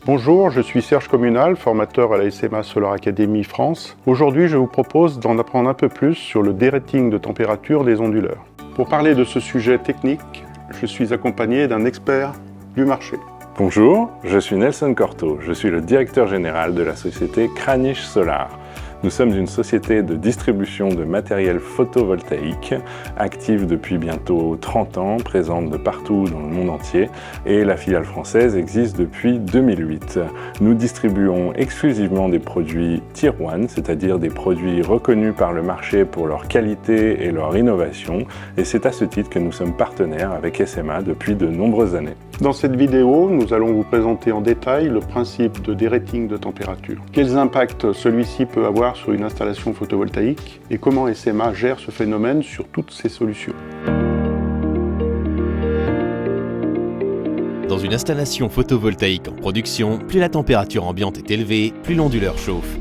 Bonjour, je suis Serge Communal, formateur à la SMA Solar Academy France. Aujourd'hui, je vous propose d'en apprendre un peu plus sur le dérating de température des onduleurs. Pour parler de ce sujet technique, je suis accompagné d'un expert du marché. Bonjour, je suis Nelson Corto, je suis le directeur général de la société Kranich Solar. Nous sommes une société de distribution de matériel photovoltaïque, active depuis bientôt 30 ans, présente de partout dans le monde entier, et la filiale française existe depuis 2008. Nous distribuons exclusivement des produits Tier 1, c'est-à-dire des produits reconnus par le marché pour leur qualité et leur innovation, et c'est à ce titre que nous sommes partenaires avec SMA depuis de nombreuses années. Dans cette vidéo, nous allons vous présenter en détail le principe de dérating de température. Quels impacts celui-ci peut avoir sur une installation photovoltaïque et comment SMA gère ce phénomène sur toutes ses solutions. Dans une installation photovoltaïque en production, plus la température ambiante est élevée, plus l'onduleur chauffe.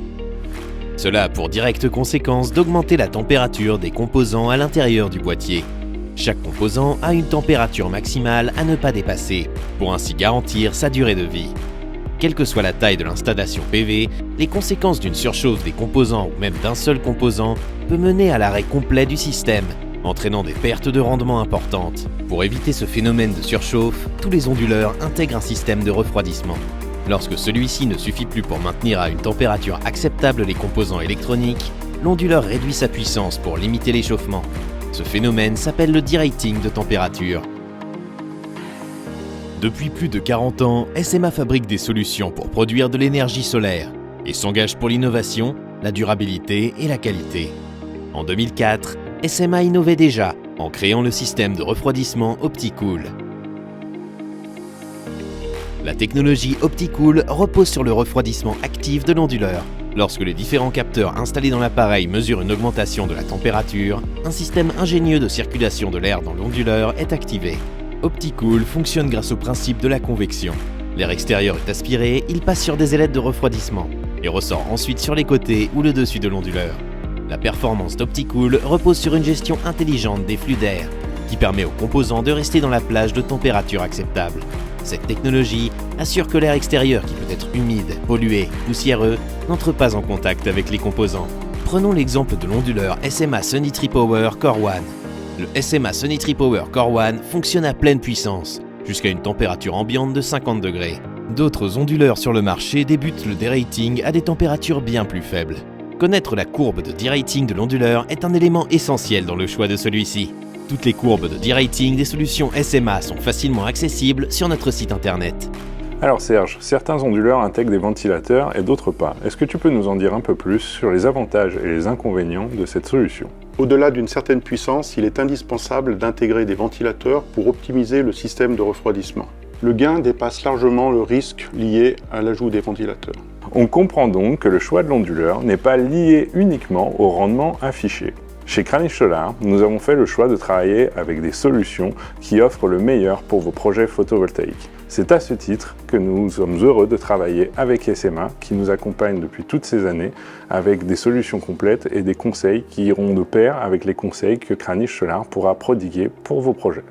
Cela a pour directe conséquence d'augmenter la température des composants à l'intérieur du boîtier. Chaque composant a une température maximale à ne pas dépasser, pour ainsi garantir sa durée de vie. Quelle que soit la taille de l'installation PV, les conséquences d'une surchauffe des composants ou même d'un seul composant peut mener à l'arrêt complet du système, entraînant des pertes de rendement importantes. Pour éviter ce phénomène de surchauffe, tous les onduleurs intègrent un système de refroidissement. Lorsque celui-ci ne suffit plus pour maintenir à une température acceptable les composants électroniques, l'onduleur réduit sa puissance pour limiter l'échauffement. Ce phénomène s'appelle le derating de température. Depuis plus de 40 ans, SMA fabrique des solutions pour produire de l'énergie solaire et s'engage pour l'innovation, la durabilité et la qualité. En 2004, SMA innovait déjà en créant le système de refroidissement OptiCool. La technologie OptiCool repose sur le refroidissement actif de l'onduleur. Lorsque les différents capteurs installés dans l'appareil mesurent une augmentation de la température, un système ingénieux de circulation de l'air dans l'onduleur est activé. OptiCool fonctionne grâce au principe de la convection. L'air extérieur est aspiré, il passe sur des ailettes de refroidissement et ressort ensuite sur les côtés ou le dessus de l'onduleur. La performance d'OptiCool repose sur une gestion intelligente des flux d'air qui permet aux composants de rester dans la plage de température acceptable. Cette technologie assure que l'air extérieur, qui peut être humide, pollué, poussiéreux, n'entre pas en contact avec les composants. Prenons l'exemple de l'onduleur SMA Sunny Tree Power Core 1. Le SMA Sunny Tree Power Core 1 fonctionne à pleine puissance, jusqu'à une température ambiante de 50 degrés. D'autres onduleurs sur le marché débutent le derating à des températures bien plus faibles. Connaître la courbe de derating de l'onduleur est un élément essentiel dans le choix de celui-ci. Toutes les courbes de derating des solutions SMA sont facilement accessibles sur notre site internet. Alors Serge, certains onduleurs intègrent des ventilateurs et d'autres pas. Est-ce que tu peux nous en dire un peu plus sur les avantages et les inconvénients de cette solution ? Au-delà d'une certaine puissance, il est indispensable d'intégrer des ventilateurs pour optimiser le système de refroidissement. Le gain dépasse largement le risque lié à l'ajout des ventilateurs. On comprend donc que le choix de l'onduleur n'est pas lié uniquement au rendement affiché. Chez Kranich Solar, nous avons fait le choix de travailler avec des solutions qui offrent le meilleur pour vos projets photovoltaïques. C'est à ce titre que nous sommes heureux de travailler avec SMA, qui nous accompagne depuis toutes ces années, avec des solutions complètes et des conseils qui iront de pair avec les conseils que Kranich Solar pourra prodiguer pour vos projets.